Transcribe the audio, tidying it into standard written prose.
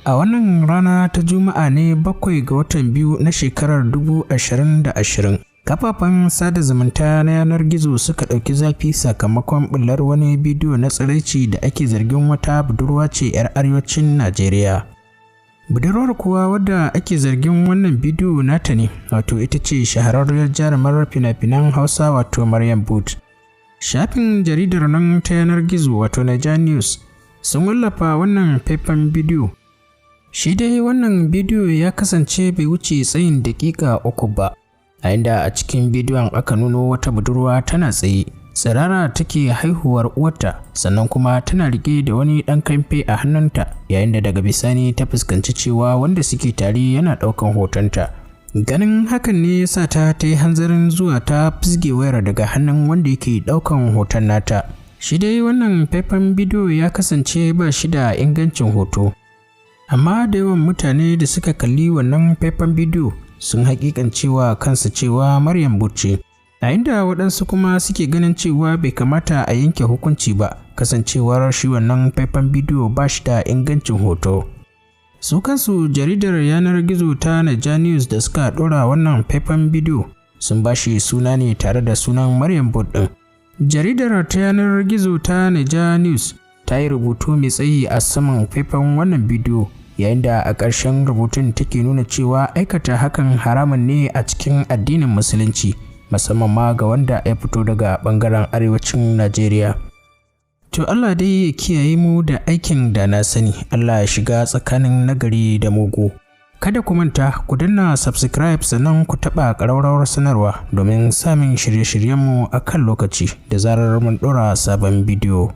A wannan rana ta Juma'a ne 7 ga watan biyu na shekarar 2020. Kafafen sada zumunta na yanar gizo suka ɗauki zafi sakamakon bullar wani bidiyo na tsiraici da ake zargin wata budurwa ce 'yar arewacin Najeriya. Budurwar kuwa wadda ake zargin wannan bidiyo nata ne, wato ita ce shahararriyar jarumar fina-finan Hausa wato Maryam But. Shafin jaridar nan ta yanar gizo wato Naija News sun wallafa wannan faifan bidiyo. Shi dai wannan bidiyo ya kasance bai wuce tsayin daƙiƙa 3 ba, a inda a cikin bidiyon aka nuno wata budurwa tana tsaye, tsirara take haihuwar uwarta, sannan kuma tana riƙe da wani ɗan kamfe a hannunta, yayin da daga bisani ta fuskanci cewa wanda suke tare yana ɗaukan hotonta. Ganin hakan ne yasa ta yi hanzarin zuwa ta fizge wayar daga hannun wanda yake ɗaukan hoton nata. Shi dai wannan faifan bidiyo ya kasance ba shi da ingancin hoto, amma da yawan mutane da suka kalli wannan faifan bidiyo sun hakikancewa kansu cewa Maryam But ce, a inda waɗansu kuma suke ganin cewa bai kamata a yanke hukunci ba, kasancewar shi wannan faifan bidiyo ba shi da ingancin hoto. Su kansu jaridar yanar gizo ta Naija News da suka ɗora wannan faifan bidiyo sun ba shi suna ne tare da sunan Maryam But ɗin. Jaridar ta yanar gizo ta Naija News ta yi rubutu mai tsayi a saman faifan wannan bidiyo, yayin da a ƙarshen rubutun take nuna cewa aikata hakan haramun ne a cikin addinin musulunci, musamman ma ga wanda ya fito daga ɓangaren arewacin Najeriya. To Allah dai ya kiyaye mu da aikin da na sani, Allah ya shiga tsakanin nagari da mugu. Kada ku manta ku danna subscribe sannan ku taɓa ƙararrawar sanarwa domin samun shirye-shiryenmu a kan lokaci da zarar mun ɗora sabon bidiyo.